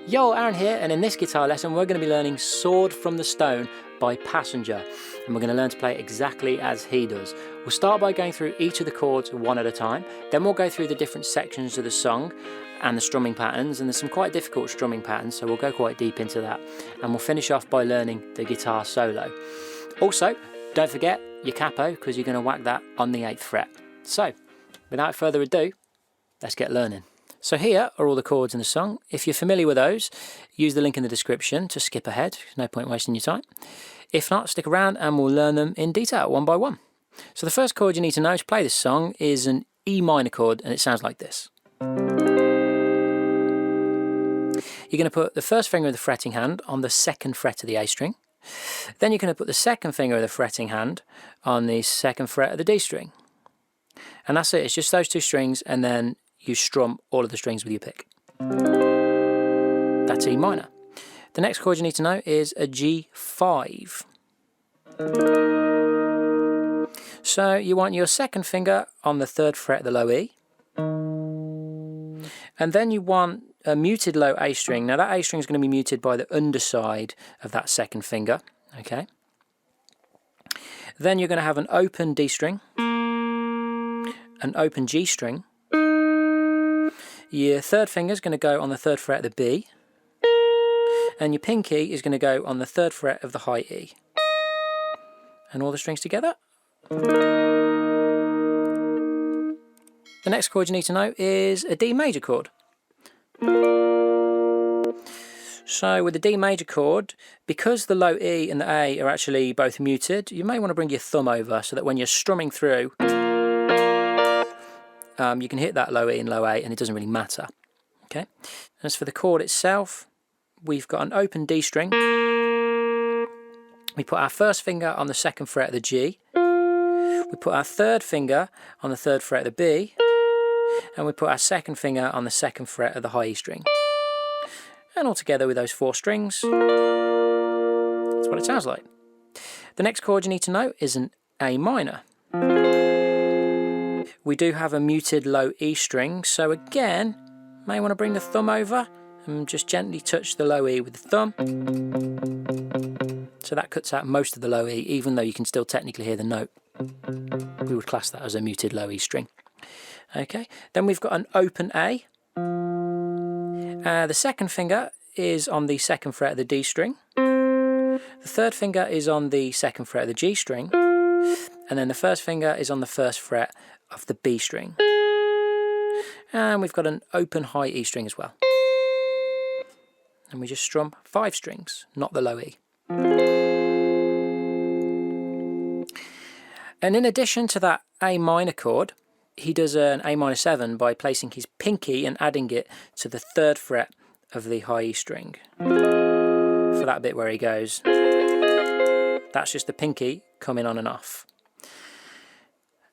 Yo, Aaron here, and in this guitar lesson we're going to be learning Sword from the Stone by Passenger, and we're going to learn to play it exactly as he does. We'll start by going through each of the chords one at a time, then we'll go through the different sections of the song and the strumming patterns, and there's some quite difficult strumming patterns, so we'll go quite deep into that, and we'll finish off by learning the guitar solo. Also, don't forget your capo, because you're going to whack that on the 8th fret. So, without further ado, let's get learning. So here are all the chords in the song. If you're familiar with those, use the link in the description to skip ahead. There's no point wasting your time. If not, stick around and we'll learn them in detail, one by one. So the first chord you need to know to play this song is an E minor chord, and it sounds like this. You're going to put the first finger of the fretting hand on the 2nd fret of the A string. Then you're going to put the 2nd finger of the fretting hand on the 2nd fret of the D string. And that's it, it's just those two strings, and then you strum all of the strings with your pick. That's E minor. The next chord you need to know is a G5. So you want your 2nd finger on the 3rd fret of the low E. And then you want a muted low A string. Now that A string is going to be muted by the underside of that 2nd finger. Okay. Then you're going to have an open D string, an open G string. Your 3rd finger is going to go on the 3rd fret of the B, and your pinky is going to go on the 3rd fret of the high E. And all the strings together. The next chord you need to know is a D major chord. So with the D major chord, because the low E and the A are actually both muted, you may want to bring your thumb over so that when you're strumming through, you can hit that low E and low A and it doesn't really matter. Okay. As for the chord itself, we've got an open D string. We put our 1st finger on the 2nd fret of the G. We put our 3rd finger on the 3rd fret of the B. And we put our 2nd finger on the 2nd fret of the high E string. And all together with those 4 strings, that's what it sounds like. The next chord you need to know is an A minor. We do have a muted low E string, so again, may want to bring the thumb over and just gently touch the low E with the thumb. So that cuts out most of the low E, even though you can still technically hear the note. We would class that as a muted low E string. Okay, then we've got an open A. The 2nd finger is on the 2nd fret of the D string. The 3rd finger is on the 2nd fret of the G string. And then the 1st finger is on the 1st fret of the B string. And we've got an open high E string as well. And we just strum 5 strings, not the low E. And in addition to that A minor chord, he does an A minor 7 by placing his pinky and adding it to the 3rd fret of the high E string. For that bit where he goes, that's just the pinky coming on and off.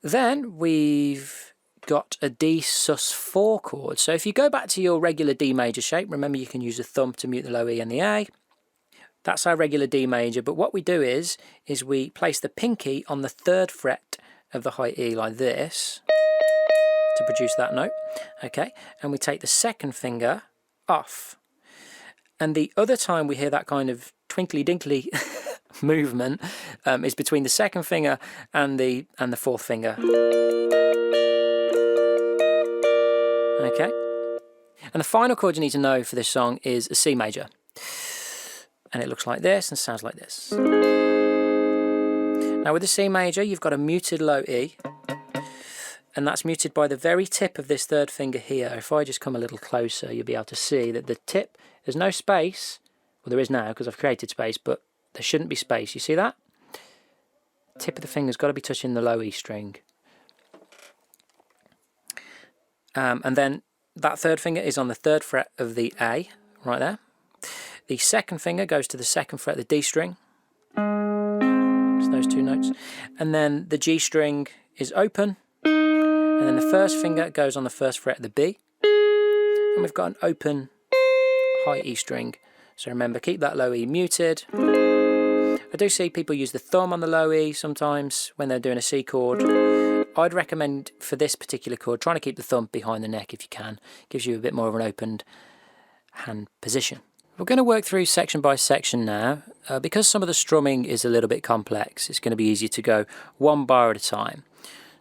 Then we've got a D sus4 chord. So if you go back to your regular D major shape, remember you can use the thumb to mute the low E and the A. That's our regular D major, but what we do is we place the pinky on the 3rd fret of the high E like this to produce that note. Okay, and we take the 2nd finger off. And the other time we hear that kind of twinkly dinkly movement is between the 2nd finger and the 4th finger. Okay. And the final chord you need to know for this song is a C major. And it looks like this and sounds like this. Now with the C major, you've got a muted low E, and that's muted by the very tip of this 3rd finger here. If I just come a little closer, you'll be able to see that the tip, there's no space. Well, there is now because I've created space, but there shouldn't be space. You see that? Tip of the finger's got to be touching the low E string. And then that 3rd finger is on the 3rd fret of the A, right there. The 2nd finger goes to the 2nd fret of the D string. It's those 2 notes. And then the G string is open. And then the 1st finger goes on the 1st fret of the B. And we've got an open high E string. So remember, keep that low E muted. I do see people use the thumb on the low E sometimes when they're doing a C chord. I'd recommend for this particular chord trying to keep the thumb behind the neck if you can. Gives you a bit more of an opened hand position. We're going to work through section by section now. Because some of the strumming is a little bit complex, it's going to be easier to go one bar at a time.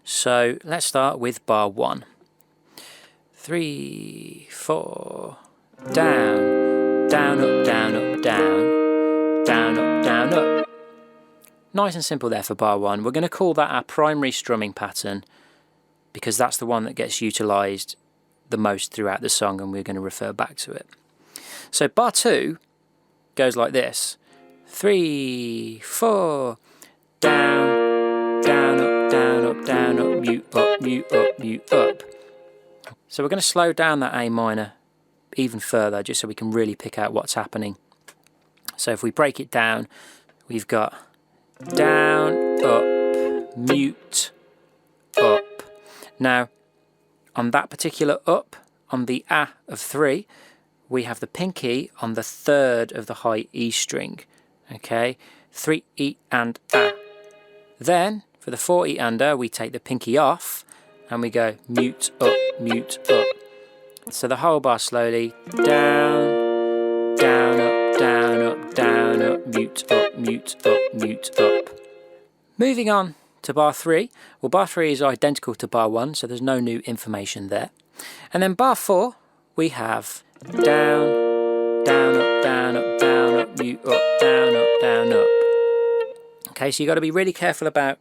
So let's start with bar 1. 3, 4, down, down, up, down, up, down, down, up, down, up. Nice and simple there for bar 1. We're going to call that our primary strumming pattern because that's the one that gets utilised the most throughout the song, and we're going to refer back to it. So bar 2 goes like this. 3, 4, down, down, up, down, up, down, up, mute, up, mute, up, mute, up. So we're going to slow down that A minor even further just so we can really pick out what's happening. So if we break it down, we've got down, up, mute, up. Now, on that particular up, on the A of 3, we have the pinky on the 3rd of the high E string. Okay, 3 E and A. Then, for the 4 E and A, we take the pinky off and we go mute, up, mute, up. So the whole bar slowly, down, down, up, down, up, down, up, mute, up, mute, up, mute, up. Moving on to bar 3. Well, bar 3 is identical to bar 1, so there's no new information there. And then bar 4, we have down, down, up, down, up, down, up, mute, up, down, up, down, up. Okay, so you've got to be really careful about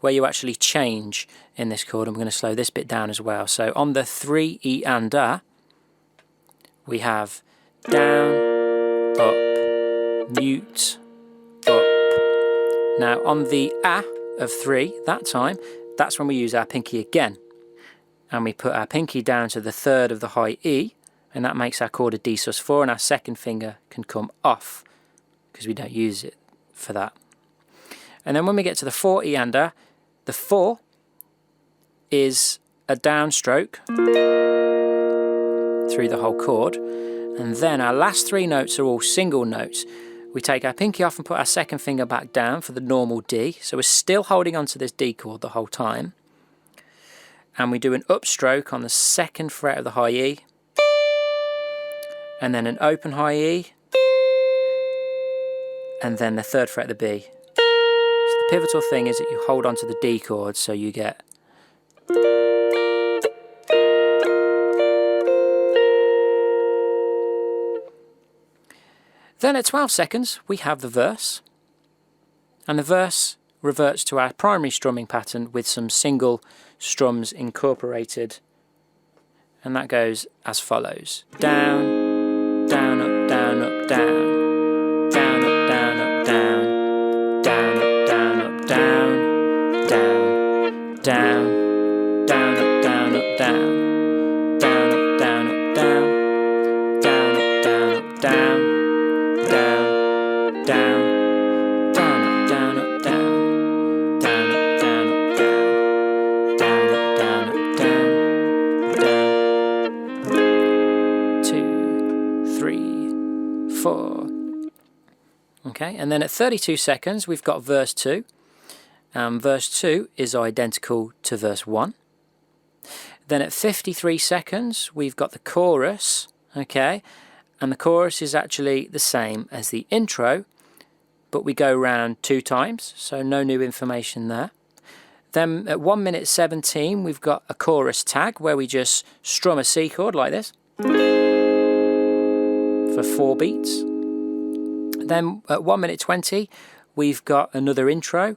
where you actually change in this chord, and we're going to slow this bit down as well. So on the 3 E and A, we have down, up, mute, up. Now on the A of 3, that time, that's when we use our pinky again. And we put our pinky down to the 3rd of the high E, and that makes our chord a D sus4, and our second finger can come off because we don't use it for that. And then when we get to the 4 E and A, the 4 is a downstroke through the whole chord, and then our last 3 notes are all single notes. We take our pinky off and put our second finger back down for the normal D, so we're still holding on to this D chord the whole time. And we do an upstroke on the 2nd fret of the high E, and then an open high E, and then the 3rd fret of the B. So the pivotal thing is that you hold on to the D chord, so you get then at 12 seconds we have the verse, and the verse reverts to our primary strumming pattern with some single strums incorporated, and that goes as follows: down, down, up, down, up, down, down, up, down, up, down, down, up, down, up, down, down, down, down, up, down, up, down, down, up, down, up, down, down, up, down, up, down, down, down, down, up, down, up, down, down, up, down, up, down, down, up, down, up, down, down, 2, 3, 4. Okay, and then at 32 seconds we've got verse 2. Verse 2 is identical to verse 1. Then at 53 seconds we've got the chorus, okay, and the chorus is actually the same as the intro, but we go round 2 times, so no new information there. Then at 1 minute 17 we've got a chorus tag where we just strum a C chord like this for 4 beats. Then at 1 minute 20 we've got another intro,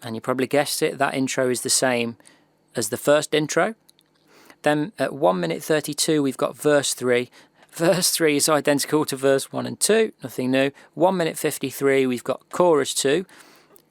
and you probably guessed it, that intro is the same as the first intro. Then at 1 minute 32 we've got verse 3. Verse 3 is identical to verse 1 and 2, nothing new. 1 minute 53 we've got chorus 2.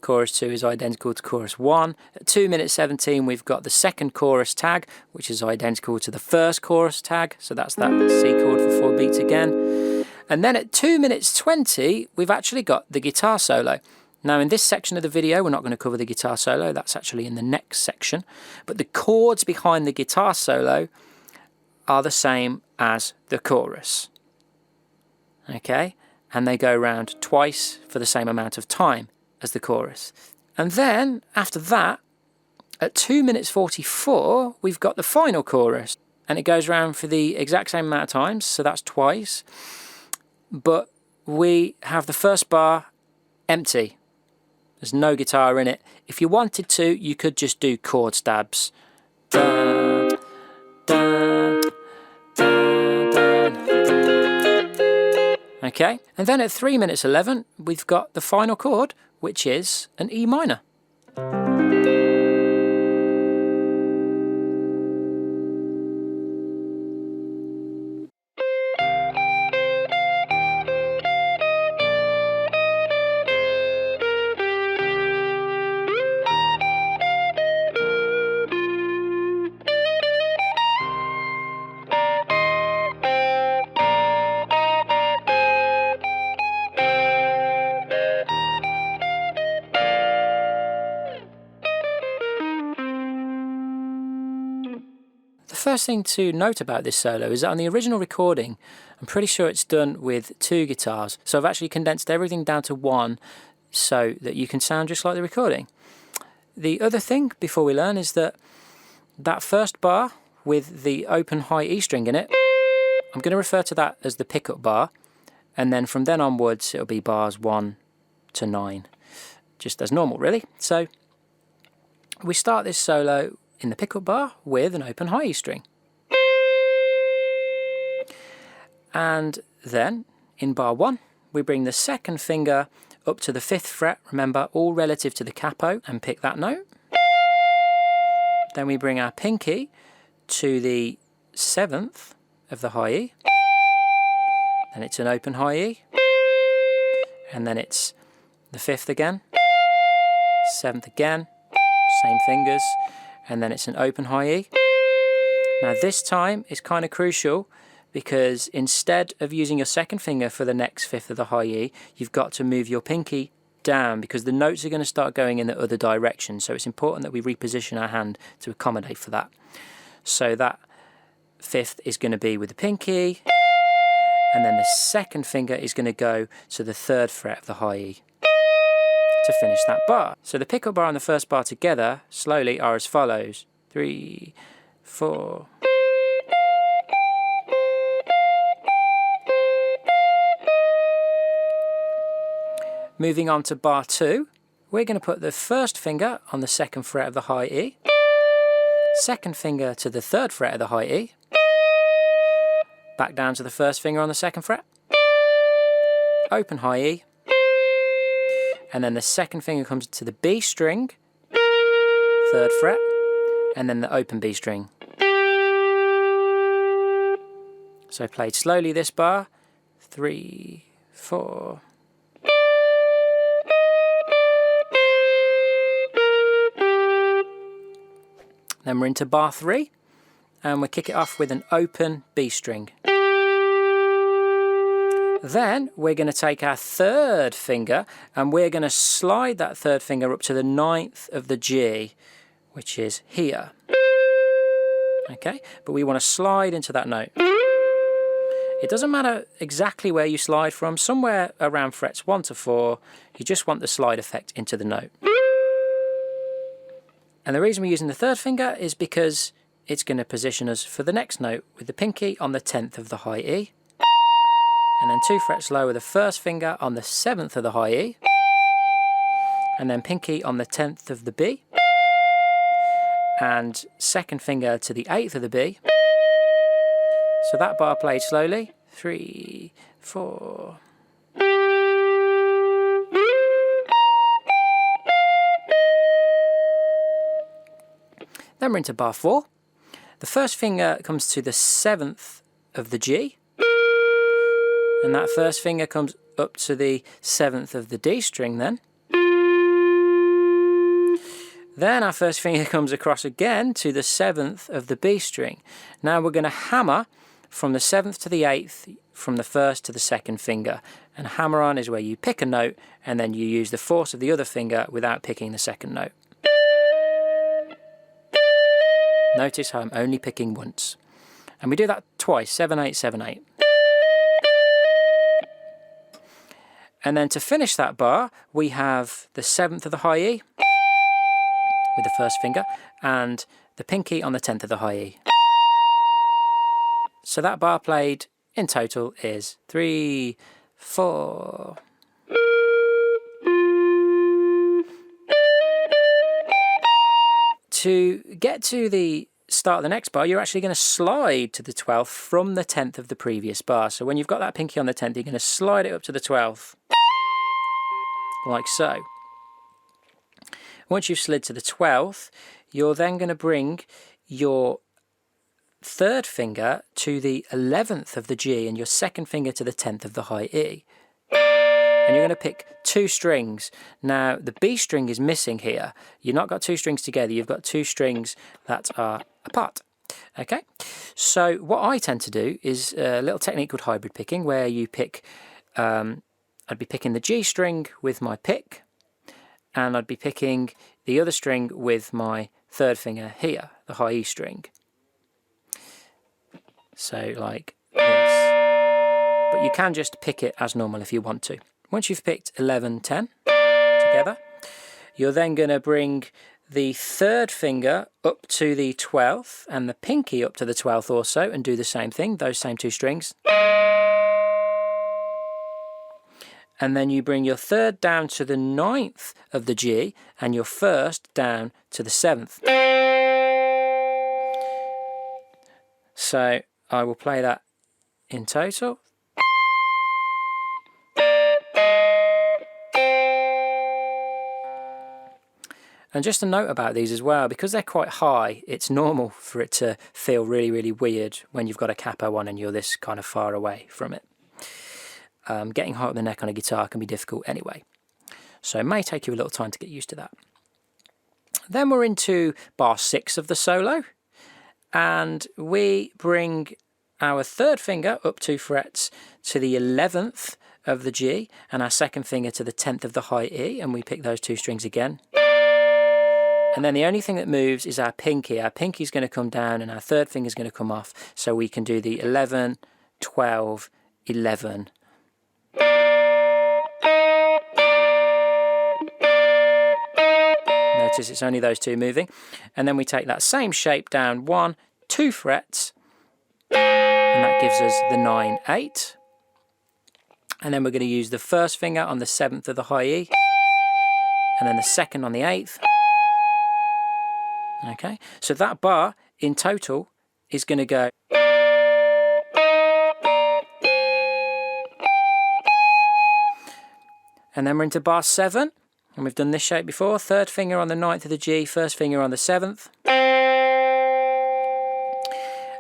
Chorus 2 is identical to chorus 1. At 2 minutes 17 we've got the second chorus tag, which is identical to the first chorus tag, so that's that C chord for 4 beats again. And then at 2 minutes 20 we've actually got the guitar solo. Now in this section of the video we're not going to cover the guitar solo, that's actually in the next section, but the chords behind the guitar solo are the same as the chorus. Okay, and they go round twice for the same amount of time as the chorus. And then after that, at 2 minutes 44 we've got the final chorus, and it goes around for the exact same amount of times, so that's twice. But we have the first bar empty. There's no guitar in it. If you wanted to, you could just do chord stabs. Dun, dun, dun, dun. Okay, and then at 3 minutes 11, we've got the final chord, which is an E minor. The first thing to note about this solo is that on the original recording, I'm pretty sure it's done with 2 guitars. So I've actually condensed everything down to 1 so that you can sound just like the recording. The other thing before we learn is that that first bar with the open high E string in it, I'm going to refer to that as the pickup bar, and then from then onwards it'll be bars 1 to 9, just as normal really. So we start this solo in the pickup bar with an open high E string. And then in bar 1 we bring the second finger up to the 5th fret, remember all relative to the capo, and pick that note. Then we bring our pinky to the 7th of the high E, then it's an open high E, and then it's the 5th again, 7th again, same fingers, and then it's an open high E. Now this time is kind of crucial because instead of using your second finger for the next 5th of the high E, you've got to move your pinky down because the notes are going to start going in the other direction. So it's important that we reposition our hand to accommodate for that. So that 5th is going to be with the pinky, and then the second finger is going to go to the 3rd fret of the high E to finish that bar. So the pickup bar and the first bar together slowly are as follows: 3, 4. Moving on to bar 2, we're going to put the first finger on the 2nd fret of the high E, second finger to the 3rd fret of the high E, back down to the first finger on the 2nd fret, open high E, and then the second finger comes to the B string, 3rd fret, and then the open B string. So played slowly this bar, 3, 4. Then we're into bar 3, and we kick it off with an open B string. Then we're going to take our 3rd finger and we're going to slide that 3rd finger up to the 9th of the G, which is here. Okay, but we want to slide into that note. It doesn't matter exactly where you slide from, somewhere around frets 1 to 4, you just want the slide effect into the note. And the reason we're using the 3rd finger is because it's going to position us for the next note with the pinky on the 10th of the high E, and then 2 frets lower the 1st finger on the 7th of the high E, and then pinky on the 10th of the B, and 2nd finger to the 8th of the B. So that bar played slowly, 3, 4. Then we're into bar 4. The first finger comes to the 7th of the G, and that first finger comes up to the 7th of the D string then. Then our first finger comes across again to the 7th of the B string. Now we're going to hammer from the 7th to the 8th, from the 1st to the 2nd finger. And hammer on is where you pick a note and then you use the force of the other finger without picking the 2nd note. Notice how I'm only picking once. And we do that twice, 7, 8, 7, 8. And then to finish that bar, we have the 7th of the high E with the first finger, and the pinky on the 10th of the high E. So that bar played in total is 3, 4. To get to the start of the next bar, you're actually going to slide to the 12th from the 10th of the previous bar. So when you've got that pinky on the 10th, you're going to slide it up to the 12th, like so. Once you've slid to the 12th, you're then going to bring your third finger to the 11th of the G and your second finger to the 10th of the high E. And you're going to pick 2 strings. Now, the B string is missing here. You've not got 2 strings together, you've got 2 strings that are apart. Okay, so what I tend to do is a little technique called hybrid picking, where you pick, I'd be picking the G string with my pick, and I'd be picking the other string with my third finger here, the high E string. So like this. But you can just pick it as normal if you want to. Once you've picked 11, 10 together, you're then going to bring the third finger up to the 12th and the pinky up to the 12th also, and do the same thing, those same 2 strings. And then you bring your third down to the 9th of the G and your first down to the 7th. So I will play that in total. And just a note about these as well, because they're quite high, it's normal for it to feel really, really weird when you've got a capo on and you're this kind of far away from it. Getting high up the neck on a guitar can be difficult anyway, so it may take you a little time to get used to that. Then we're into bar 6 of the solo, and we bring our third finger up 2 frets to the 11th of the G and our second finger to the 10th of the high E, and we pick those 2 strings again. And then the only thing that moves is our pinky. Our pinky is going to come down and our third finger is going to come off, so we can do the 11, 12, 11. Notice it's only those 2 moving. And then we take that same shape down 1, 2 frets, and that gives us the 9, 8. And then we're going to use the first finger on the 7th of the high E, and then the second on the 8th. Okay, so that bar in total is going to go. And then we're into bar 7, and we've done this shape before. Third finger on the 9th of the G, first finger on the 7th.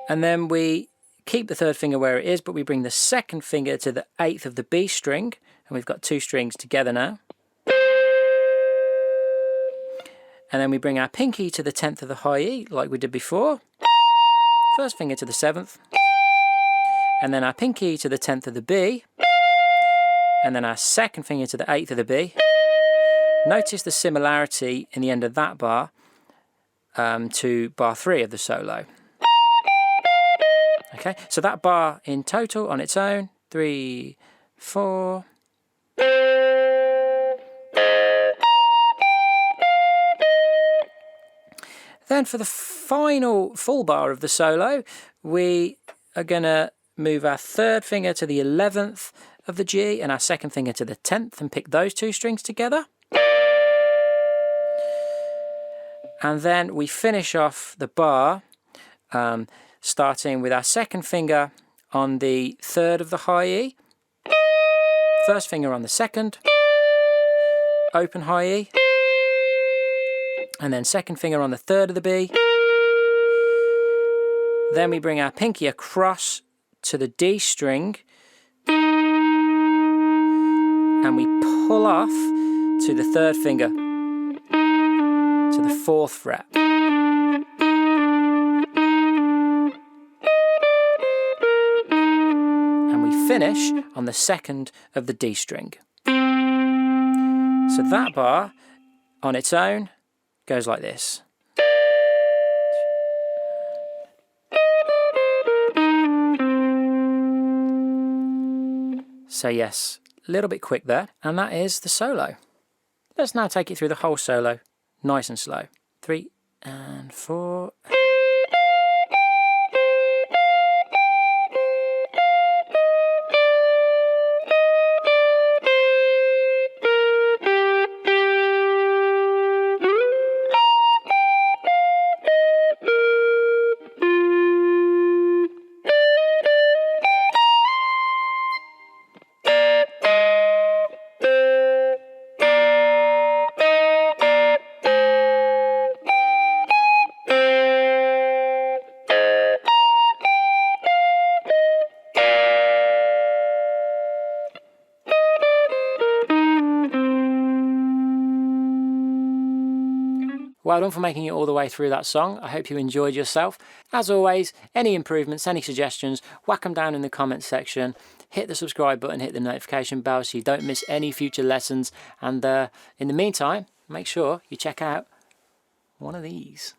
And then we keep the third finger where it is, but we bring the second finger to the 8th of the B string, and we've got 2 strings together now. And then we bring our pinky to the 10th of the high E, like we did before. First finger to the 7th. And then our pinky to the 10th of the B. And then our second finger to the 8th of the B. Notice the similarity in the end of that bar to bar 3 of the solo. Okay, so that bar in total on its own, 3, 4. Then for the final full bar of the solo, we are going to move our third finger to the 11th of the G and our second finger to the 10th and pick those 2 strings together. And then we finish off the bar starting with our second finger on the 3rd of the high E, first finger on the 2nd, open high E, and then second finger on the 3rd of the B. Then we bring our pinky across to the D string and we pull off to the 3rd finger, to the 4th fret. And we finish on the 2nd of the D string. So that bar on its own goes like this. So yes, a little bit quick there, and that is the solo. Let's now take it through the whole solo, nice and slow. 3 and 4. Well done for making it all the way through that song. I hope you enjoyed yourself. As always, any improvements, any suggestions, whack them down in the comments section. Hit the subscribe button, hit the notification bell so you don't miss any future lessons. And in the meantime, make sure you check out one of these.